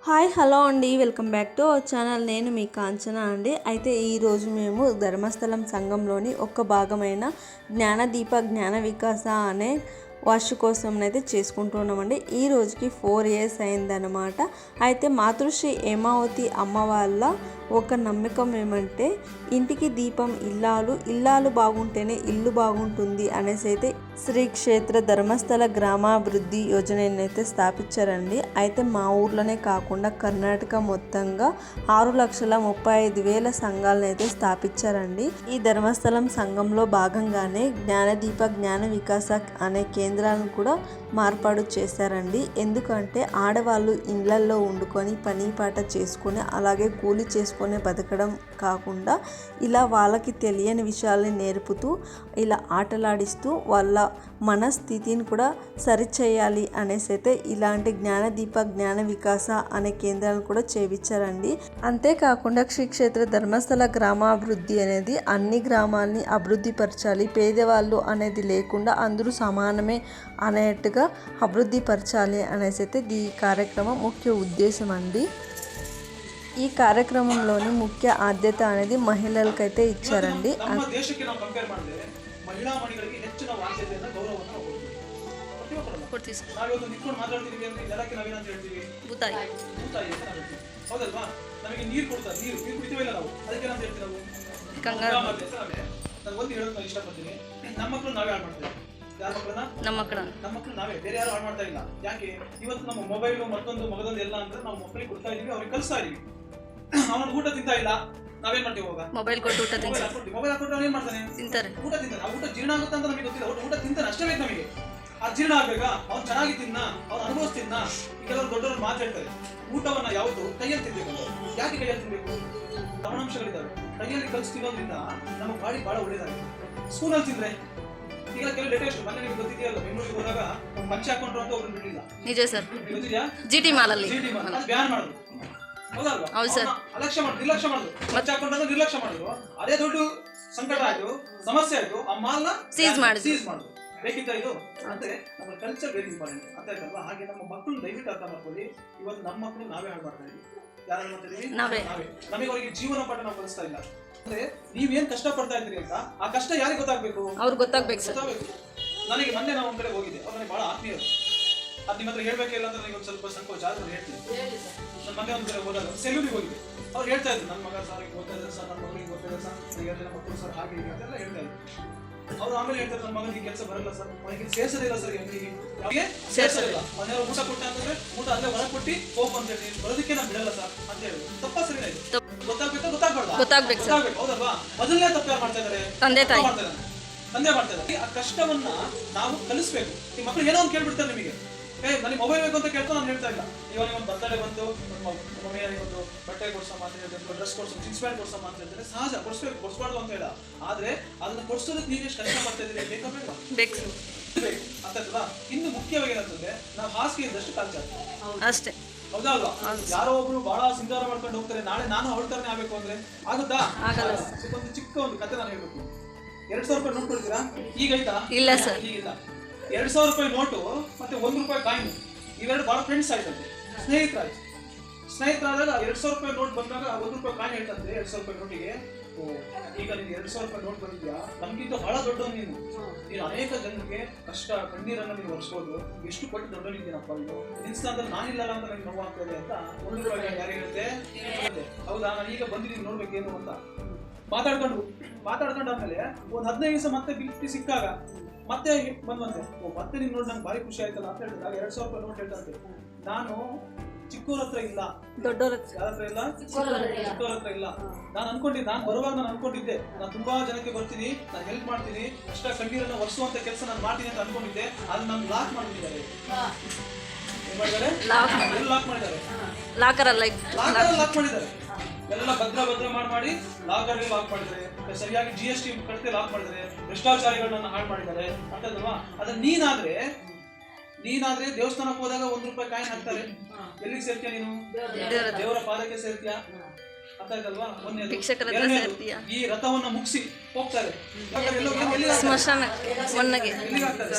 Hi hello అండి, welcome back to our channel. నేను మీ కాంచన అండి. అయితే ఈరోజు మేము ధర్మస్థలం సంఘంలోని ఒక భాగమైన జ్ఞానదీప జ్ఞాన వికాస అనే వార్షికోత్సవం అయితే చేసుకుంటున్నామండి. ఈ రోజుకి 4 years అయిందనమాట. అయితే మాతృశ్రీ హేమావతి అమ్మ వాళ్ళ ఒక నమ్మకం ఏమంటే ఇంటికి దీపం ఇల్లాలు బాగుంటేనే ఇల్లు బాగుంటుంది అనేసి అయితే శ్రీ క్షేత్ర ధర్మస్థల గ్రామాభివృద్ధి యోజనని అయితే స్థాపించారండి. అయితే మా ఊర్లోనే కాకుండా కర్ణాటక మొత్తంగా 6,35,000 సంఘాలను అయితే స్థాపించారండి. ఈ ధర్మస్థలం సంఘంలో భాగంగానే జ్ఞానదీప జ్ఞాన వికాస అనే కేంద్రాలను కూడా మార్పాటు చేశారండి. ఎందుకంటే ఆడవాళ్ళు ఇళ్లల్లో వండుకొని పని పాట చేసుకొని అలాగే కూలి చేసుకొని బతకడం కాకుండా ఇలా వాళ్ళకి తెలియని విషయాల్ని నేర్పుతూ ఇలా ఆటలాడిస్తూ వాళ్ళ మనస్థితిని కూడా సరిచేయాలి అనేసి అయితే ఇలాంటి జ్ఞానదీప జ్ఞాన వికాస అనే కేంద్రాలను కూడా చేయించారండి. అంతేకాకుండా శ్రీ క్షేత్ర ధర్మస్థల గ్రామాభివృద్ధి అనేది అన్ని గ్రామాలని అభివృద్ధి పరచాలి, పేదవాళ్ళు అనేది లేకుండా అందరూ సమానమే అనేట్టుగా అభివృద్ధి పరచాలి అనేసి అయితే ఈ కార్యక్రమం ముఖ్య ఉద్దేశం అండి. ఈ కార్యక్రమంలోని ముఖ్య ఆద్యత అనేది మహిళలకైతే ఇచ్చారండి. ನಮ್ಮಕ್ಕಳು ನಾವೇ ಬೇರೆ ಯಾರು ಹಾಳು ಮಾಡ್ತಾ ಇಲ್ಲ. ಯಾಕೆ ಇವತ್ತು ನಮ್ಮ ಮೊಬೈಲ್ ಮತ್ತೊಂದು ಮಗದೊಂದು ಎಲ್ಲ ಅಂದ್ರೆ ನಾವು ಮಕ್ಕಳಿಗೆ ಕೊಡ್ತಾ ಇದೀವಿ, ಅವ್ರಿಗೆ ಕಲಿಸ್ತಾ ಇದೀವಿ. ಅವನು ಊಟ ತಿಂತಾ ಇಲ್ಲ, ನಾವೇನ್ ಮಾಡ್ತೀವಿ? ಹೋಗ ಮೊಬೈಲ್ ಕೊಟ್ಟು ಊಟ ತಿಂತಾರೆ. ಮೊಬೈಲ್ ಹಾಕೊಟ್ರೆ ಅವ್ನು ಏನ್ ಮಾಡ್ತಾನೆ? ತಿಂತಾರೆ. ಊಟ ತಿಂತಾನೆ. ಆ ಊಟ ಜೀರ್ಣ ಆಗುತ್ತೆ ಅಂತ ನಮಗೆ ಗೊತ್ತಿಲ್ಲ. ಊಟ ತಿಂತಾನೆ ಅಷ್ಟೇ ಬೇಕು ನಮಗೆ. ಆ ಜೀರ್ಣ ಆಗ್ಬೇಕಾ? ಅವ್ನು ಚೆನ್ನಾಗಿ ತಿನ್ನ, ಅವ್ನು ಅನುಭವಿಸ್ತಿನ್ನ. ಕೆಲವರು ದೊಡ್ಡವರು ಮಾತಾಡ್ತಾರೆ, ಊಟವನ್ನ ಯಾವತ್ತು ಕೈಯಲ್ಲಿ ತಿನ್ಬೇಕು. ಯಾಕೆ ಕೈಯಲ್ಲಿ ತಿನ್ಬೇಕು? ಲವಣಾಂಶಗಳಿದ್ದಾವೆ. ಕೈಯಲ್ಲಿ ಕಲಿಸಿ ತಿನ್ನೋದ್ರಿಂದ ನಮ್ಮ ಬಾಡಿ ಬಹಳ ಒಳ್ಳೇದಾಗಿದೆ. ಸ್ಪೂನಲ್ಲಿ ತಿಂದ್ರೆ ಈಗ ಕೆಲವು ಲೇಟೆಸ್ಟ್ ಮೊನ್ನೆ ನಿಮಗೆ ಗೊತ್ತಿದೆಯಲ್ಲ, ಬೆಂಗಳೂರಿಗೆ ಹೋದಾಗ ಮಂಚ ಹಾಕೊಂಡ್ರು ಅಂತ ಒಬ್ರು ಬಿಡಲಿಲ್ಲ. ನಿಜ ಸರ್. ಗೊತ್ತಿದ್ಯಾ? ಜಿಟಿ ಮಾಲಲ್ಲಿ ಬ್ಯಾನ್ ಮಾಡಿದ್ರು. ಹೌದಲ್ವಾ? ಹೌದು ಸರ್. ನಿರ್ಲಕ್ಷ್ಯ ಮಾಡಿದ್ರು. ಮಂಚ ಹಾಕೊಂಡ್ರೆ ನಿರ್ಲಕ್ಷ್ಯ ಮಾಡಿದ್ರು. ಅದೇ ದೊಡ್ಡ ಸಂಕಟ ಆಯ್ತು, ಸಮಸ್ಯೆ ಆಯ್ತು. ಆ ಮಾಲ್ನ ಸೀಸ್ ಮಾಡಿದ್ರು. ಬೇಕಿತ್ತ ಇದು? ಅಂದ್ರೆ ನಮ್ಮ ಕಲ್ಚರ್ ವೆರಿ ಇಂಪಾರ್ಟೆಂಟ್ ಅಂತ ಆಯ್ತಲ್ವಾ? ಹಾಗೆ ನಮ್ಮ ಮಕ್ಕಳು ದಯವಿಟ್ಟು ಅರ್ಥ ಮಾಡ್ಕೊಳ್ಳಿ. ಇವತ್ತು ನಮ್ಮ ಮಕ್ಕಳು ನಾವೇ ಹಾಳು ಮಾಡ್ತಾ ಇದೀವಿ. ಯಾರು ಹಾಳು ಮಾಡ್ತಾ ಇದೀವಿ? ನಾವೇ. ನಮಗೆ ಅವರಿಗೆ ಜೀವನ ಪಾಠ ನಾವು ಕಲಿಸ್ತಾ ಇಲ್ಲ. ಅಂದ್ರೆ ನೀವೇನ್ ಕಷ್ಟ ಪಡ್ತಾ ಇದ್ದೀರಿ ಅಂತ ಆ ಕಷ್ಟ ಯಾರಿಗೆ ಗೊತ್ತಾಗ್ಬೇಕು? ಅವ್ರಿಗೆ ಗೊತ್ತಾಗ್ಬೇಕು ಸರ್. ನನಗೆ ಮೊನ್ನೆ ನಾವು ಒಂದ್ ಕಡೆ ಹೋಗಿದ್ದೆ, ಅವ್ರು ನನಗೆ ಬಹಳ ಆತ್ಮೀಯರು. ಅದು ನಿಮ್ಮ ಹತ್ರ ಹೇಳ್ಬೇಕಿಲ್ಲ ಅಂತ ನನಗೆ ಒಂದು ಸ್ವಲ್ಪ ಸಂಕೋಚ ಆದ್ರೆ ಹೇಳ್ತೀನಿ. ನನ್ನ ಮೊನ್ನೆ ಒಂದ್ ಕಡೆ ಹೋದಾಗ ಸೆಲ್ಯೂರಿಗೆ ಹೋಗಿದೆ. ಅವ್ರು ಹೇಳ್ತಾ ಇದ್ರು, ನನ್ನ ಮಗ ಸರ್ ಓದ್ತಾ ಇದ್ದಾರೆ ಸರ್, ನನ್ನ ಮಗಳಿಗೆ ಓದ್ತಾ ಇದ್ದಾರೆ ಸರ್, 2 ಜನ ಮಕ್ಕಳು ಸರ್, ಹಾಗೆ ಹೀಗೆ ಅಂತೆಲ್ಲ ಹೇಳ್ತಾ ಇದ್ರು. ಅವ್ರು ಆಮೇಲೆ ಹೇಳ್ತಾರೆ, ನನ್ನ ಮಗನಿಗೆ ಕೆಲಸ ಬರಲ್ಲ ಸರ್, ಅವನಿಗೆ ಸೇರ್ಸೋದಿಲ್ಲ ಸರ್, ಅವನಿಗೆ ಸೇರ್ಸೋದಿಲ್ಲ. ಮನೆಯವರು ಊಟ ಕೊಟ್ಟ ಅಂತಂದ್ರೆ ಊಟ ಅಲ್ಲೇ ಹೊರ ಕೊಟ್ಟು ಹೋಗ್ ಅಂತ ಹೇಳಿ ಬರೋದಕ್ಕೆ ನಾನು ಬಿಡಲ್ಲ ಸರ್ ಅಂತ ಹೇಳಿ. ತಪ್ಪಾ ಸರಿನಾ ಇದು? ಗೊತ್ತಾಗ್ಬೇಕು ಸರ್. ಹೌದಲ್ವಾ? ಮೊದಲನೇ ತಪ್ಪು ಯಾರು ಮಾಡ್ತಾ ಇದ್ದಾರೆ? ತಂದೆ ಮಾಡ್ತಾ ಇದ್ದಾರೆ. ಆ ಕಷ್ಟವನ್ನ ನಾವು ಕಲಿಸ್ಬೇಕು. ಈ ಮಕ್ಕಳು ಏನೋ ಒಂದು ಕೇಳ್ಬಿಡ್ತಾರೆ ನಿಮಗೆ, ನನಗೆ ಮೊಬೈಲ್ ಬೇಕು ಅಂತ ಕೇಳ್ತಾ ನಾನು ಹೇಳ್ತಾ ಇಲ್ಲ. ಇವಾಗ ಒಂದು ಬರ್ತಡೇ ಬಂತು, ಮಮ್ಮಿ ಒಂದು ಬಟ್ಟೆ ಕೊಡ್ಸಮ್ಮ ಅಂತ ಹೇಳಿದ್ರೆ, ಡ್ರೆಸ್ ಕೊಡ್ಸಮ್ಮ, ಜೀನ್ಸ್ ಪ್ಯಾಂಟ್ ಕೊಡ್ಸಮ್ಮ ಅಂತ ಹೇಳಿದ್ರೆ ಸಹಜ, ಕೊಡ್ಸ್ಬಾರ್ದು ಅಂತ ಹೇಳ. ಆದ್ರೆ ಅದನ್ನ ಕೊಡ್ಸೋದಕ್ಕೆ ನೀವು ಎಷ್ಟು ಕಷ್ಟ ಮಾಡ್ತಾ ಇದ್ದೀರಿ? ಬೇಕು ಅಂತಲ್ವಾ? ಇನ್ನು ಮುಖ್ಯವಾಗಿ ಏನಂತಂದ್ರೆ ನಾವು ಹಾಸಿಗೆ ಇದ್ದಷ್ಟು ಕಾಲ್ ಚಾಚಿ ಅಷ್ಟೇ. ಹೌದಾ ಅಲ್ವಾ? ಯಾರೋ ಒಬ್ರು ಬಹಳ ಸಿಂಗಾರ ಮಾಡ್ಕೊಂಡು ಹೋಗ್ತಾರೆ, ನಾಳೆ ನಾನು ಅವಳ ತರನೇ ಆಗ್ಬೇಕು ಅಂದ್ರೆ ಆಗುತ್ತಾ? ಒಂದು ಚಿಕ್ಕ ಒಂದು ಕತೆ ನಾನು ಹೇಳ್ಬೇಕು. 2,000 ರೂಪಾಯಿ ನೋಟ್ ಕೊಡ್ತೀರಾ? ಈಗ ಐತಾ? ಇಲ್ಲ ಸರ್, ಈಗಿಲ್ಲ. 2,000 ರೂಪಾಯಿ ನೋಟು ಮತ್ತೆ 1 ರೂಪಾಯಿ ಕಾಯಿನ್, ಇವೆರಡು ಬಹಳ ಫ್ರೆಂಡ್ಸ್ ಆಯ್ತಂತೆ, ಸ್ನೇಹಿತರಾದಾಗ 2,000 ರೂಪಾಯಿ ನೋಟ್ ಬಂದಾಗ 1 ರೂಪಾಯಿ ಕಾಯಿನ್ ಹೇಳ್ತಂತೆ 2,000 ರೂಪಾಯಿ ನೋಟಿಗೆ. ಈಗ ನೀನು 2,000 ರೂಪಾಯಿ ನೋಟ್ ಬಂದಿದ್ಯಾ, ನಮ್ಗಿಂತ ಬಹಳ ದೊಡ್ಡವನು ನೀನು ಅನೇಕ ಜನರಿಗೆ ಕಷ್ಟ ಕಣ್ಣೀರನ್ನ ನೀನು ಒರೆಸ್ಬೋದು, ಎಷ್ಟು ಕೊಟ್ಟು ದೊಡ್ಡವನಿದ್ದೀನಪ್ಪ, ಇದು ನಿನ್ ಸ್ಥಾನದಲ್ಲಿ ನಾನಿಲ್ಲಲ್ಲ ಅಂತ ನನಗೆ ನೋವು ಆಗ್ತದೆ ಅಂತ 1 ರೂಪಾಯಿ ಯಾರು ಹೇಳುತ್ತೆ? ಹೌದಾ? ನಾನು ಈಗ ಬಂದಿದ್ದೀನಿ ನೋಡ್ಬೇಕೇನು ಅಂತ ಮಾತಾಡ್ಕೊಂಡಾದ್ಮೇಲೆ ಒಂದು 15 ದಿವಸ ಮತ್ತೆ ಬಿಟ್ಟು ಸಿಕ್ಕಾಗ ಮತ್ತೆ ಬಂದಂತೆ, ಮತ್ತೆ ನೀನು ನೋಡಿ ನಂಗೆ ಭಾರಿ ಖುಷಿ ಆಯ್ತಲ್ಲ ಅಂತ ಹೇಳಿದಾಗ 2,000 ರೂಪಾಯಿ ನೋಟ್ ಹೇಳ್ತಂತೆ. ನಾನು ಚಿಕ್ಕವ್ರ ಹತ್ರ ಇಲ್ಲ, ದೊಡ್ಡವ್ರ ಹತ್ರ ಇಲ್ಲ, ಚಿಕ್ಕವ್ರ ಹತ್ರ ಇಲ್ಲ. ನಾನು ಬರುವಾಗ ನಾನು ಅನ್ಕೊಂಡಿದ್ದೆ, ನಾನು ತುಂಬಾ ಜನಕ್ಕೆ ಬರ್ತೀನಿ, ನಾನು ಹೆಲ್ಪ್ ಮಾಡ್ತೀನಿ, ಕಷ್ಟ ಕಣ್ಣೀರನ್ನ ಒರೆಸುವಂತ ಕೆಲಸ ನಾನು ಮಾಡ್ತೀನಿ ಅಂತ ಅನ್ಕೊಂಡಿದ್ದೆ. ಅದು ನಾನು ಲಾಕ್ ಮಾಡಿದ್ದಾರೆ. ಲಾಕ್ ಮಾಡಿದ್ದಾರೆ. ಎಲ್ಲ ಭದ್ರ ಮಾಡಿ ಲಾಕರ್ಗೆ ಲಾಕ್ ಮಾಡಿದ್ದಾರೆ. ಸರಿಯಾಗಿ GST ಕಟ್ಟೆ ಲಾಕ್ ಮಾಡಿದ್ದಾರೆ. ಭ್ರಷ್ಟಾಚಾರಿಗಳನ್ನ ಹಾಳು ಮಾಡಿದ್ದಾರೆ ಅಂತಲ್ವಾ? ಅದ್ರ ನೀನಾದ್ರೆ ದೇವಸ್ಥಾನಕ್ಕೆ ಹೋದಾಗ 1 ರೂಪಾಯಿ ಕಾಯಿನ್ ಹಾಕ್ತಾರೆ. ಎಲ್ಲಿಗೆ ಸೇರ್ತೀಯ ನೀನು? ದೇವರ ಪಾದಕ್ಕೆ ಸೇರ್ತೀಯ ಅಂತ ಆಯ್ತಲ್ವಾ? ಈ ರಥವನ್ನ ಮುಗಿಸಿ ಹೋಗ್ತಾರೆ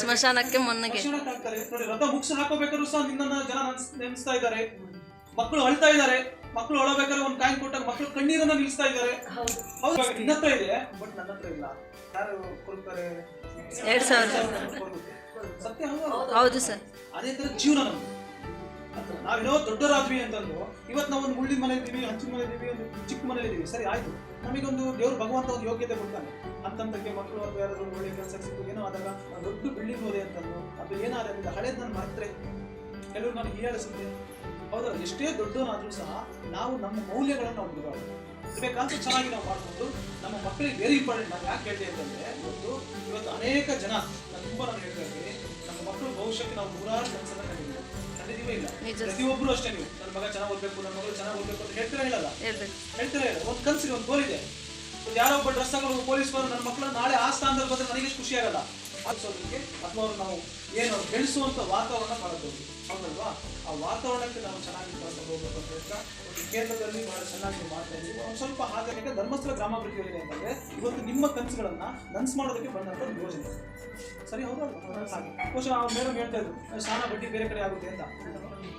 ಸ್ಮಶಾನಕ್ಕೆ ಮೊನ್ನೆಗೆ ನೋಡಿ. ರಥ ಮುಗಿಸಿ ಹಾಕೋಬೇಕಾದ್ರೂ ಸಹ ನಿನ್ನ ಜನ ನೆನೆಸ್ತಾ ಇದ್ದಾರೆ. ಮಕ್ಕಳು ಅಳ್ತಾ ಇದ್ದಾರೆ, ಮಕ್ಕಳು ಅಳಬೇಕಾದ್ರೆ ಒಂದು ಕಾಯಿನ್ ಕೊಟ್ಟಾಗ ಮಕ್ಕಳು ಕಣ್ಣೀರನ್ನ ನಿಲ್ಲಿಸ್ತಾ ಇದ್ದಾರೆ. ಹೌದು, ನಿನ್ನ ಹತ್ರ ಇದೆ, ಬಟ್ ನನ್ನ ಹತ್ರ ಇಲ್ಲ. ಯಾರು ಕೊಡ್ತಾರೆ? 2000. ಸತ್ಯ ಹೌದು ಸರ್. ಅದೇ ತರ ಜೀವನ ನಮ್ದು. ನಾವೇನೋ ದೊಡ್ಡರಾದ್ವಿ ಅಂತಂದು ಇವತ್ತು ನಾವು ಒಂದು ಮುಳ್ಳಿನ ಮನೆ ಇದ್ದೀವಿ, ಹಂಚಿನ ಮನೆ ಇದ್ದೀವಿ, ಒಂದು ಚಿಕ್ಕ ಮನೇಲಿ ಇದ್ದೀವಿ, ಸರಿ ಆಯ್ತು. ನಮಗೊಂದು ದೇವ್ರು ಭಗವಂತ ಒಂದು ಯೋಗ್ಯತೆ ಕೊಡ್ತಾನೆ. ಅಂತಂತಕ್ಕೆ ಮಕ್ಕಳು ಅಥವಾ ಯಾರಾದ್ರೂ ಒಳ್ಳೆ ಕೆಲಸ ಸಿಕ್ಕು ಏನೋ ಆದಾಗ ದೊಡ್ಡ ಬಿಲ್ಡಿಂಗ್ ಹೋದೆ ಅಂತಂದು ಅದು ಏನಾದ್ರೆ ಹಳೇದು ನಾನು ಮರೆತ್ರೆ ಕೆಲವರು ನನಗೆ ಹೀಯಾಳಿಸುತ್ತೆ. ಹೌದಲ್ಲ, ಎಷ್ಟೇ ದೊಡ್ಡವನಾದ್ರೂ ಸಹ ನಾವು ನಮ್ಮ ಮೌಲ್ಯಗಳನ್ನು ನಾವು ಬಿಡಬಾರ್ದು. ಬೇಕಾದ್ರೆ ಚೆನ್ನಾಗಿ ನಾವು ಮಾಡ್ಕೊಂಡು ನಮ್ಮ ಮಕ್ಕಳಿಗೆ ವೆರಿ ಇಂಪಾರ್ಟೆಂಟ್. ನಾನು ಯಾಕೆ ಹೇಳ್ತೇನೆ ಅಂತಂದ್ರೆ ಇವತ್ತು ಅನೇಕ ಜನ ನಾನು ಹೇಳ್ತಾ ಇದ್ದೀನಿ, ನಮ್ಮ ಮಕ್ಕಳು ಭವಿಷ್ಯಕ್ಕೆ ನಾವು ನೂರಾರು ಕನಸನ್ನ ಕಂಡಿದ್ದೀವಿ ಇಲ್ಲ. ಪ್ರತಿಯೊಬ್ಬರು ಅಷ್ಟೇ, ನೀವು ನನ್ನ ಮಗ ಚೆನ್ನಾಗಿ ಓದ್ಬೇಕು, ನನ್ನ ಮಗಳು ಚೆನ್ನಾಗಿ ಓದ್ಬೇಕು ಅಂತ ಹೇಳ್ತೀರಾ ಇಲ್ಲ? ಹೇಳ್ತೀರಾ ಇಲ್ಲ? ಒಂದು ಕನಸಿಗೆ ಒಂದು ಗೋಲ್ ಇದೆ. ಯಾರೋ ಒಬ್ಬ ಡ್ರೆಸ್ ಹಾಕೊಂಡು ಪೊಲೀಸ್ ಬಂದು ನನ್ನ ಮಕ್ಕಳು ನಾಳೆ ಆ ಸ್ಥಾನದಲ್ಲಿ ಬಂದ್ರೆ ನನಗೆ ಖುಷಿ ಆಗಲ್ಲ. ಆಡಿಸೋದಕ್ಕೆ ಅಥವಾ ಅವ್ರು ನಾವು ಏನು ಬೆಳೆಸುವಂತ ವಾತಾವರಣ ಮಾಡೋದು, ಹೌದಲ್ವಾ? ಆ ವಾತಾವರಣಕ್ಕೆ ನಾವು ಚೆನ್ನಾಗಿ ಕರ್ಕೊಂಡು ಹೋಗ್ಬೇಕು ಅಂತ ಹೇಳ್ತಾ ಒಂದು ಕೇಂದ್ರದಲ್ಲಿ ಬಹಳ ಚೆನ್ನಾಗಿ ಮಾಡ್ತಾ ಇದ್ದೀವಿ. ಒಂದು ಸ್ವಲ್ಪ ಹಾಗೆ ಧರ್ಮಸ್ಥಳ ಗ್ರಾಮಾಭಿವೃದ್ಧಿ ಯೋಜನೆ ಅಂತಂದ್ರೆ ಇವತ್ತು ನಿಮ್ಮ ಕನಸುಗಳನ್ನ ನನ್ಸು ಮಾಡೋದಕ್ಕೆ ಬಂದಂತ ಒಂದು ಯೋಜನೆ, ಸರಿ ಹೌದಲ್ವಾ? ಹಾಗೆ ಬಹುಶಃ ಅವ್ರ ಮೇಡಮ್ ಹೇಳ್ತಾ ಇದ್ರು ಸಾಲ ಬಡ್ಡಿ ಬೇರೆ ಕಡೆ ಆಗುತ್ತೆ ಅಂತ,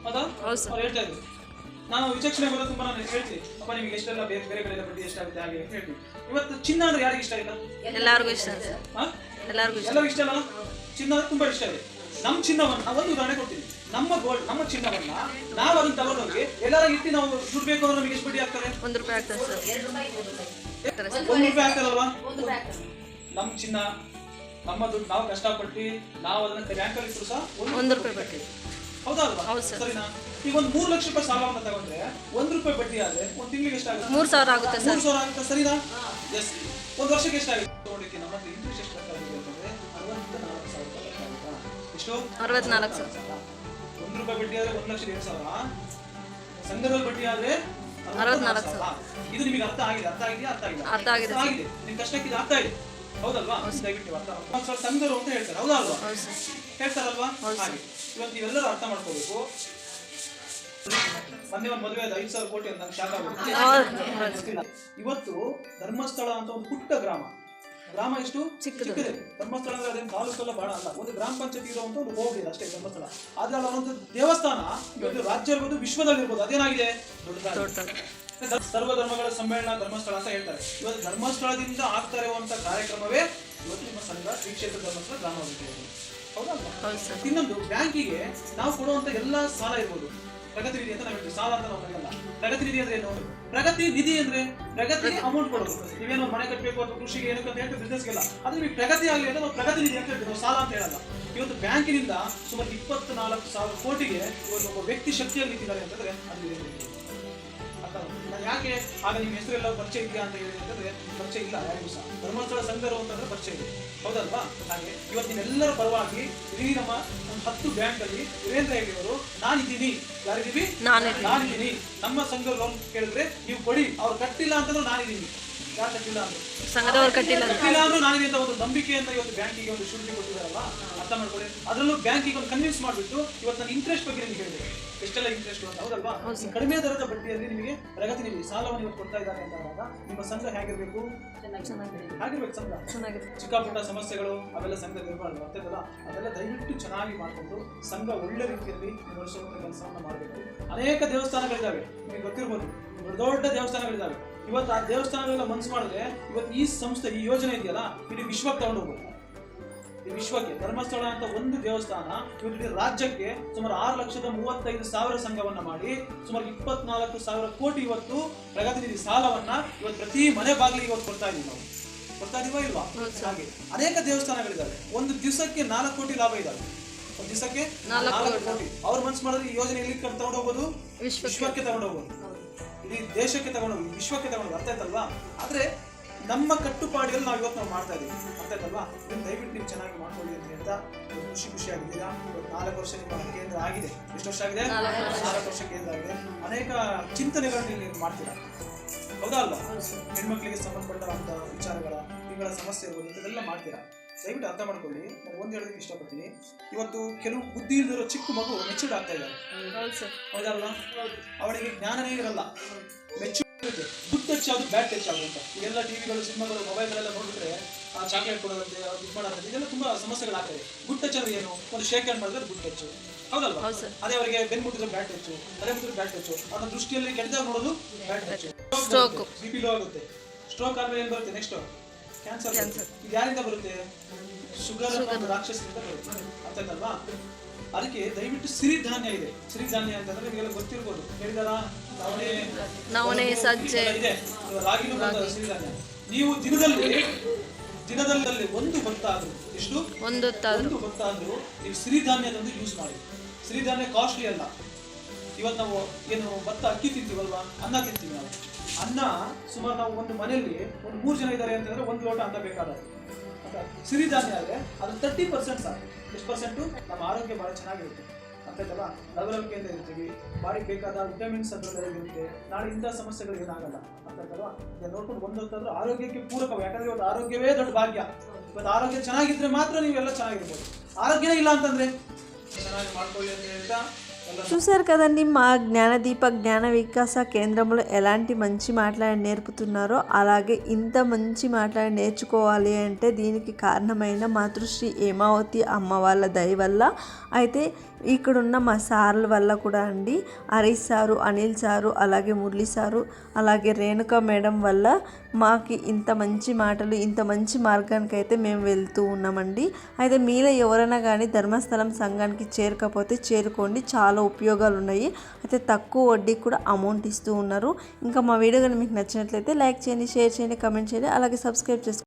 ಹೌದಾ? ಅವ್ರು ಹೇಳ್ತಾ ಇದ್ರು. ನಾನು ವಿಚಕ್ಷಣೆ ಬರೋದು ತುಂಬಾ ನಾನು ಹೇಳ್ತೀನಿ, ಅಪ್ಪ ನಿಮ್ಗೆ ಎಷ್ಟೆಲ್ಲ ಬೇರೆ ಬೇರೆ ಕಡೆ ಬಡ್ಡಿ ಎಷ್ಟಾಗುತ್ತೆ ಹಾಗೆ ಹೇಳ್ತೀವಿ. ಇವತ್ತು ಚಿನ್ನ ಅಂದ್ರೆ ಯಾರಿಗೆ ಇಷ್ಟ ಇಲ್ಲ? ಎಲ್ಲರಿಗೂ ಇಷ್ಟ. ಎಲ್ಲರಿಗೂ ಇಷ್ಟ ಅಲ್ಲ? ಚಿನ್ನ ಅಂದ್ರೆ ತುಂಬಾ ಇಷ್ಟ ಇದೆ. ನಮ್ಮ ಚಿನ್ನವನ್ನ ಒಂದು ಉದಾಹರಣೆ ಕೊಡ್ತೀನಿ. ನಮ್ಮ ಗೋಲ್ಡ್, ನಮ್ಮ ಚಿನ್ನವನ್ನ ನಾವು ಅದನ್ನ ತಗೊಂಡೋಗಿ ಎಲ್ಲರ ಇಟ್ಟು ನಾವು ದುಡ್ಬೇಕು ಅಂದ್ರೆ ನಮಗೆ ಎಷ್ಟು ಬಡ್ಡಿ ಆಗ್ತಾರೆ? ₹1 ಆಗ್ತದೆ ಸರ್. ₹1 ಆಗ್ತದಲ್ವಾ? ನಮ್ಮ ಚಿನ್ನ, ನಮ್ಮ ದುಡ್ಡು ನಾವು ಕಷ್ಟಪಟ್ಟು ನಾವು ಅದನ್ನ ಬ್ಯಾಂಕಲ್ಲಿ ಇಟ್ಟರು ಸಹ ₹1 ಬಡ್ಡಿ, ಹೌದಾ ಅಲ್ವಾ? ಸರಿನಾ? ಈಗ ಒಂದು 3 ಲಕ್ಷ ರೂಪಾಯಿ ಸಾಲವನ್ನ ತಗೊಂಡ್ರೆ ₹1 ಬಡ್ಡಿ ಆದ್ರೆ ಒಂದು ತಿಂಗಳಿಗೆ ಎಷ್ಟಾಗುತ್ತೆ? 3000 ಆಗುತ್ತೆ ಸರ್. 3000 ಆಗುತ್ತೆ, ಸರಿನಾ? ಎಸ್. ಒಂದು ವರ್ಷಕ್ಕೆ ಎಷ್ಟಾಗುತ್ತೆ ತಗೊಂಡಿಕ್ಕೆ? ನಮ್ಮ ಇಂಟ್ರೆಸ್ಟ್ ಎಷ್ಟು ಬೇಕಾಗುತ್ತೆ ಅಂತಂದ್ರೆ 64,000 ಎಷ್ಟು? 64,000. ₹1 ಬಡ್ಡಿ ಆದ್ರೆ 1,02,000. ಸಂಘದಲ್ಲಿ ಬಡ್ಡಿ ಆದ್ರೆ 64,000. ಇದು ನಿಮಗೆ ಅರ್ಥ ಆಗಿದೆ? ಅರ್ಥ ಆಗಿದೆ. ನಿಮ್ ಕಷ್ಟಕ್ಕೆ ಇದು ಆಗ್ತಾ ಇದೆ, ಹೌದಲ್ವಾ? ದಯವಿಟ್ಟು ಅರ್ಥ ಮಾಡ್ಕೊಂಡು ಸಂಘರು ಅಂತ ಹೇಳ್ತಾರೆ, ಹೌದಾ ಅಲ್ವಾ? ಹೇಳ್ತಾರಲ್ವಾ? ಹಾಗೆ ಇವತ್ತು ನೀವೆಲ್ಲರೂ ಅರ್ಥ ಮಾಡ್ಕೋಬೇಕು. ಮೊನ್ನೆ ಒಂದು ಮದುವೆ ಆದ 5,000 ಕೋಟಿ ಅಂತ ನಂಗೆ ಶಾಕ್ ಆಗುತ್ತೆ. ಇವತ್ತು ಧರ್ಮಸ್ಥಳ ಅಂತ ಒಂದು ಪುಟ್ಟ ಗ್ರಾಮ ಎಷ್ಟು ಚಿಕ್ಕದಿದೆ. ಧರ್ಮಸ್ಥಳ ಅಂದ್ರೆ ಅದೇನು ತಾಲೂಕಲ್ಲ ಬಾಳ ಅಲ್ಲ, ಒಂದು ಗ್ರಾಮ ಪಂಚಾಯತಿ ಇರುವಂತ ಒಂದು ಹೋಗಿ ಅಷ್ಟೇ ಧರ್ಮಸ್ಥಳ. ಆದ್ರೆ ಅಲ್ಲೊಂದು ದೇವಸ್ಥಾನ ಇವತ್ತು ರಾಜ್ಯ ಇರ್ಬೋದು, ವಿಶ್ವದಲ್ಲಿ ಇರ್ಬೋದು, ಅದೇನಾಗಿದೆ? ದೊಡ್ಡದಾಗಿದೆ. ಸರ್ವ ಧರ್ಮಗಳ ಸಮ್ಮೇಳನ ಧರ್ಮಸ್ಥಳ ಅಂತ ಹೇಳ್ತಾರೆ. ಇವತ್ತು ಧರ್ಮಸ್ಥಳದಿಂದ ಆಗ್ತಾ ಇರುವಂತ ಕಾರ್ಯಕ್ರಮವೇ ಇವತ್ತು ನಿಮ್ಮ ಸಂಘ ಶ್ರೀ ಕ್ಷೇತ್ರ ಧರ್ಮಸ್ಥಳ ಗ್ರಾಮಾಭಿವೃದ್ಧಿ ಯೋಜನೆ, ಹೌದಾ? ಇನ್ನೊಂದು, ಬ್ಯಾಂಕಿಗೆ ನಾವು ಕೊಡುವಂತ ಎಲ್ಲಾ ಸಾಲ ಇರ್ಬೋದು, ಪ್ರಗತಿ ನಿಧಿ ಅಂತ ನಾವು ಹೇಳ್ತೀವಿ. ಸಾಲ ಅಂತ ನಾವು ಕರೆಯಲ್ಲ. ಪ್ರಗತಿ ನಿಧಿ ಅಂದ್ರೆ ಏನು? ಪ್ರಗತಿ ನಿಧಿ ಅಂದ್ರೆ ಪ್ರಗತಿಗೆ ಅಮೌಂಟ್ ಕೊಡೋದು. ನೀವೇನೋ ಮನೆ ಕಟ್ಟಬೇಕು ಅಥವಾ ಕೃಷಿಗೆ ಏನಕ್ಕೆ ಅಂತ ಹೇಳ್ತೀವಿ, ಬಿಸ್ನೆಸ್ಗೆಲ್ಲ. ಅದ್ರ ನಿಮಗೆ ಪ್ರಗತಿ ಆಗಲಿ ಅಂತ ನಾವು ಪ್ರಗತಿ ನಿಧಿ ಅಂತ ಹೇಳ್ತೀವಿ, ನಾವು ಸಾಲ ಅಂತ ಹೇಳಲ್ಲ. ಇವತ್ತು ಬ್ಯಾಂಕಿನಿಂದ ಸುಮಾರು 24,000 ಕೋಟಿಗೆ ಇವತ್ತು ಒಬ್ಬ ವ್ಯಕ್ತಿ ಶಕ್ತಿಯಲ್ಲಿ ನಿಂತಿದ್ದಾರೆ ಅಂತಂದ್ರೆ ಅದು ಯಾಕೆ? ಆಗ ನಿಮ್ಮ ಹೆಸರೆಲ್ಲ ಪರಿಚಯ ಇದೆಯಾ ಅಂತ ಹೇಳಿ ಅಂತಂದ್ರೆ ಪರಿಚಯ ಇಲ್ಲ ಯಾರಿಗೂ ಸಹ. ಧರ್ಮಸ್ಥಳ ಸಂಘರು ಅಂತಂದ್ರೆ ಪರಿಚಯ ಇದೆ, ಹೌದಲ್ವಾ? ಹಾಗೆ ಇವತ್ತು ನೀವೆಲ್ಲರ ಪರವಾಗಿ ಇಡೀ ನಮ್ಮ ಒಂದು 10 ಬ್ಯಾಂಕ್ ಅಲ್ಲಿ ವೀರೇಂದ್ರ ಹೆಗ್ಡೆ ಅವರು ನಾನಿದ್ದೀನಿ, ಯಾರಿದ್ದೀವಿ? ನಾನಿದ್ದೀನಿ. ನಮ್ಮ ಸಂಘ ಲೋನ್ ಕೇಳಿದ್ರೆ ನೀವು ಕೊಡಿ, ಅವ್ರು ಕಟ್ಟಿಲ್ಲ ಅಂತಂದ್ರೆ ನಾನಿದ್ದೀನಿ. ಯಾರು ಕಟ್ಟಿಲ್ಲ ಅಂದ್ರೆ ಸಂಘದವರು ಕಟ್ಟಿಲ್ಲ ಅಂದ್ರೆ ನಾನಿದೆ ಅಂತ ಒಂದು ನಂಬಿಕೆಯಿಂದ ಇವತ್ತು ಬ್ಯಾಂಕಿಗೆ ಒಂದು ಶುಲ್ಕ ಕೊಟ್ಟಿದ್ದಾರಲ್ಲ, ಅರ್ಥ ಮಾಡ್ಕೊಳ್ಳಿ. ಅದರಲ್ಲೂ ಬ್ಯಾಂಕಿಗೆ ಒಂದು ಕನ್ವಿನ್ಸ್ ಮಾಡಿಬಿಟ್ಟು ಇವತ್ತು ನಾನು ಇಂಟ್ರೆಸ್ಟ್ ಬಗ್ಗೆ ನಿಮ್ಗೆ ಹೇಳಿದೆ, ಎಷ್ಟೆಲ್ಲ ಇಂಟ್ರೆಸ್ಟ್ ಅಂತ, ಹೌದಲ್ವಾ? ಕಡಿಮೆ ದರದ ಬಡ್ಡಿಯಲ್ಲಿ ನಿಮಗೆ ಪ್ರಗತಿ ನಿಧಿ ಸಾಲವನ್ನು ಇವತ್ತು ಕೊಡ್ತಾ ಇದ್ದಾರೆ ಅಂತ ಆದಾಗ ನಿಮ್ಮ ಸಂಘ ಹೇಗಿರ್ಬೇಕು? ಹಾಗಿರ್ಬೇಕು ಸಂಘ. ಚಿಕ್ಕ ಪುಟ್ಟ ಸಮಸ್ಯೆಗಳು ಅವೆಲ್ಲ ಸಂಘದಲ್ಲಿ ಇರಬಾರ್ದು, ಅರ್ಥದಲ್ಲ. ಅದೆಲ್ಲ ದಯವಿಟ್ಟು ಚೆನ್ನಾಗಿ ಮಾಡಿಕೊಂಡು ಸಂಘ ಒಳ್ಳೆ ರೀತಿಯಲ್ಲಿ ನಡೆಸುವಂತ ಕೆಲಸವನ್ನು ಮಾಡಬೇಕು. ಅನೇಕ ದೇವಸ್ಥಾನಗಳಿದ್ದಾವೆ, ನಿಮಗೆ ಗೊತ್ತಿರ್ಬೋದು, ದೊಡ್ಡ ದೇವಸ್ಥಾನಗಳಿದ್ದಾವೆ. ಇವತ್ತು ಆ ದೇವಸ್ಥಾನಗಳೆಲ್ಲ ಮನಸ್ಸು ಮಾಡಿದ್ರೆ ಇವತ್ತು ಈ ಸಂಸ್ಥೆ, ಈ ಯೋಜನೆ ಇದೆಯಲ್ಲ, ಇಡೀ ವಿಶ್ವಕ್ಕೆ ತಗೊಂಡು ಹೋಗ್ಬೋದು. ಈ ವಿಶ್ವಕ್ಕೆ ಧರ್ಮಸ್ಥಳ ಅಂತ ಒಂದು ದೇವಸ್ಥಾನ ಇವತ್ತು ರಾಜ್ಯಕ್ಕೆ ಸುಮಾರು 6,35,000 ಸಂಘವನ್ನ ಮಾಡಿ ಸುಮಾರು 24,000 ಕೋಟಿ ಇವತ್ತು ಪ್ರಗತಿ ನಿಧಿ ಸಾಲವನ್ನ ಇವತ್ತು ಪ್ರತಿ ಮನೆ ಬಾಗಿಲಿಗೆ ಇವತ್ತು ಕೊಡ್ತಾ ಇದೀವಿ. ನಾವು ಕೊಡ್ತಾ ಇದೀವಾ ಇಲ್ವಾ? ಹಾಗೆ ಅನೇಕ ದೇವಸ್ಥಾನಗಳಿದ್ದಾವೆ. ಒಂದು ದಿವಸಕ್ಕೆ 4 ಕೋಟಿ ಲಾಭ ಇದಾವೆ. ಒಂದು ದಿವಸಕ್ಕೆ 4 ಕೋಟಿ. ಅವ್ರ ಮನಸ್ಸು ಮಾಡಿದ್ರೆ ಈ ಯೋಜನೆ ಎಲ್ಲಿ ತಗೊಂಡು ಹೋಗ್ಬೋದು? ವಿಶ್ವಕ್ಕೆ ತಗೊಂಡು ಹೋಗ್ಬೋದು, ಇಡೀ ದೇಶಕ್ಕೆ ತಗೊಂಡು ಹೋಗಿ, ವಿಶ್ವಕ್ಕೆ ತಗೊಂಡು, ಅರ್ಥ ಆಯ್ತಲ್ವಾ? ಆದ್ರೆ ನಮ್ಮ ಕಟ್ಟುಪಾಡಿಯಲ್ಲಿ ನಾವು ಇವತ್ತು ಮಾಡ್ತಾ ಇದೀವಿ, ಅರ್ಥ ಆಯ್ತಲ್ವಾ? ಇದನ್ನು ದಯವಿಟ್ಟು ನೀವು ಚೆನ್ನಾಗಿ ಮಾಡ್ಕೊಳ್ಳಿ ಅಂತ ಹೇಳ್ತಾ ಖುಷಿಯಾಗಿದ್ದೀರಾ. 4 ವರ್ಷ ನಿಮ್ಮ ಕೇಂದ್ರ ಆಗಿದೆ. ಎಷ್ಟು ವರ್ಷ ಆಗಿದೆ? 4 ವರ್ಷ ಕೇಂದ್ರ ಆಗಿದೆ. ಅನೇಕ ಚಿಂತನೆಗಳನ್ನು ನೀವು ಮಾಡ್ತೀರಾ, ಹೌದಾ ಅಲ್ವಾ? ಹೆಣ್ಮಕ್ಳಿಗೆ ಸಂಬಂಧಪಟ್ಟಂತ ವಿಚಾರಗಳ, ತಿಂಗಳ ಸಮಸ್ಯೆ ಇರ್ಬೋದು, ಇಂಥದ್ದೆಲ್ಲ ಮಾಡ್ತೀರಾ. ದಯವಿಟ್ಟು ಅರ್ಥ ಮಾಡ್ಕೊಳ್ಳಿ. ನಾನು ಒಂದು ಹೇಳೋದಕ್ಕೆ ಇಷ್ಟಪಡ್ತೀನಿ. ಇವತ್ತು ಕೆಲವು ಬುದ್ಧಿ ಇಲ್ದಿರೋ ಚಿಕ್ಕ ಮಗು ಮೆಚೂರ್ಡ್ ಆಗ್ತಾ ಇದ್ದಾರೆ, ಹೌದಲ್ವಾ? ಅವಳಿಗೆ ಜ್ಞಾನನೇ ಇರಲ್ಲ, ಮೆಚೂರ್ ಇರುತ್ತೆ. ಗುಡ್ ಟಚ್ ಯಾವುದು, ಬ್ಯಾಡ್ ಟಚ್ ಯಾವುದು ಅಂತ ಇವೆಲ್ಲ ಟಿವಿಗಳು, ಸಿನಿಮಾಗಳು, ಮೊಬೈಲ್ಗಳೆಲ್ಲ ನೋಡಿದ್ರೆ ಚಾಕ್ಲೇಟ್ ಕೊಡೋದಂತೆ, ಇದು ಮಾಡೋದಂತೆ, ಇದೆಲ್ಲ ತುಂಬಾ ಸಮಸ್ಯೆಗಳಾಗ್ತವೆ. ಗುಡ್ ಟಚ್ ಅಂದ್ರೆ ಏನು? ಒಂದು ಶೇಕ್ ಹ್ಯಾಂಡ್ ಮಾಡಿದ್ರೆ ಗುಡ್ ಟಚ್, ಹೌದಲ್ವಾ? ಹೌದು ಸರ್. ಅದೇ ಅವರಿಗೆ ಬೆನ್ನು ಮುಟ್ಟಿದ್ರೆ ಬ್ಯಾಟ್ ಟಚ್ಚು, ತಲೆ ಮುಟ್ಟಿದ್ರೆ ಬ್ಯಾಟ್ ಟಚ್ಚು, ಅವನ ದೃಷ್ಟಿಯಲ್ಲಿ ಕೆಟ್ಟದಾಗ ನೋಡೋದು bat touch. Stroke. BP low ಆಗುತ್ತೆ. ಸ್ಟ್ರೋಕ್ ಆದ್ಮೇಲೆ ಏನು ಬರುತ್ತೆ ನೆಕ್ಸ್ಟ್? ಕ್ಯಾನ್ಸರ್. ಇದು ಯಾರಿಂದ ಬರುತ್ತೆ? ಶುಗರ್ ಅನ್ನೋ ರಾಕ್ಷಸರಿಂದ ಬರುತ್ತೆ. ಅರ್ಥ ಆಯ್ತಲ್ವಾ? ಅದಕ್ಕೆ ದಯವಿಟ್ಟು ಸಿರಿಧಾನ್ಯ ಇದೆ. ಸಿರಿಧಾನ್ಯ ಅಂತಂದ್ರೆ ನಿಮಗೆಲ್ಲ ಗೊತ್ತಿರ್ಬೋದು, ಹೇಳಿದಾರಾ? ನವಣೆ, ಸಜ್ಜೆ ಇದೆ, ರಾಗಿನೂ ಬರ್ತದೆ ಸಿರಿಧಾನ್ಯ. ನೀವು ದಿನದಲ್ಲಿ ಒಂದು ಭತ್ತ ಆದ್ರು, ಎಷ್ಟು? ಒಂದು ಒಂದು ಭತ್ತ ಆದ್ರೂ ನೀವು ಸಿರಿಧಾನ್ಯದೊಂದು ಯೂಸ್ ಮಾಡಿ. ಸಿರಿಧಾನ್ಯ ಕಾಸ್ಟ್ಲಿ ಅಲ್ಲ. ಇವತ್ತು ನಾವು ಏನು ಭತ್ತ ಅಕ್ಕಿ ತಿಂತೀವಲ್ವಾ, ಅನ್ನ ತಿಂತೀವಿ ನಾವು. ಅನ್ನ ಸುಮಾರು ನಾವು ಒಂದು ಮನೆಯಲ್ಲಿ ಒಂದು 3 ಜನ ಇದ್ದಾರೆ ಅಂತಂದ್ರೆ 1 ಲೋಟ ಅನ್ನ ಬೇಕಾದ್ರೆ. ಸಿರಿಧಾನ್ಯ ಆದರೆ ಅದು 30% ಸಾಕು. ಎಷ್ಟು ಪರ್ಸೆಂಟು? ನಮ್ಮ ಆರೋಗ್ಯ ಭಾಳ ಚೆನ್ನಾಗಿರುತ್ತೆ. ಅರ್ಥಾಯ್ತಲ್ಲ? ಲವಲವಿಕೆಯಿಂದ ಇರ್ತೀವಿ, ಬಾಡಿಗೆ ಬೇಕಾದ ವಿಟಮಿನ್ಸ್ ಅದರಲ್ಲಿ ಇರುತ್ತೆ. ನಾಳೆ ಇಂಥ ಸಮಸ್ಯೆಗಳು ಏನಾಗಲ್ಲ. ಅರ್ಥಾಯ್ತಲ್ವಾ? ಇದನ್ನು ನೋಡ್ಕೊಂಡು ಒಂದೊತ್ತಾದ್ರೂ ಆರೋಗ್ಯಕ್ಕೆ ಪೂರಕವಾಗಿ, ಯಾಕಂದ್ರೆ ಇವತ್ತು ಆರೋಗ್ಯವೇ ದೊಡ್ಡ ಭಾಗ್ಯ. ಇವತ್ತು ಆರೋಗ್ಯ ಚೆನ್ನಾಗಿದ್ರೆ ಮಾತ್ರ ನೀವೆಲ್ಲ ಚೆನ್ನಾಗಿರ್ಬೋದು. ಆರೋಗ್ಯನೇ ಇಲ್ಲ ಅಂತಂದ್ರೆ ಚೆನ್ನಾಗಿ ಮಾಡ್ಕೊಳ್ಳಿ ಅಂತ ಹೇಳ್ತಾ చూశారు కదండి మా జ్ఞానదీప జ్ఞాన వికాస కేంద్రంలో ఎలాంటి మంచి మాట్లాడి నేర్పుతున్నారో, అలాగే ఇంత మంచి మాట్లాడి నేర్చుకోవాలి అంటే దీనికి కారణమైన మాతృశ్రీ హేమావతి అమ్మ వాళ్ళ దయ వల్ల. అయితే ఇక్కడున్న మా సార్ల వల్ల కూడా అండి, హరీష్ సారు, అనిల్ సారు, అలాగే మురళి సారు, అలాగే రేణుక మేడం వల్ల మాకు ఇంత మంచి మాటలు, ఇంత మంచి మార్గానికి అయితే మేము వెళ్తూ ఉన్నామండి. అయితే మీలో ఎవరైనా కానీ ధర్మస్థలం సంఘానికి చేరకపోతే చేరుకోండి, చాలా ఉపయోగాలు ఉన్నాయి. అయితే తక్కువ వడ్డీకి కూడా అమౌంట్ ఇస్తూ ఉన్నారు. ఇంకా మా వీడియో కానీ మీకు నచ్చినట్లయితే లైక్ చేయండి, షేర్ చేయండి, కమెంట్ చేయండి, అలాగే సబ్స్క్రైబ్ చేసుకోండి.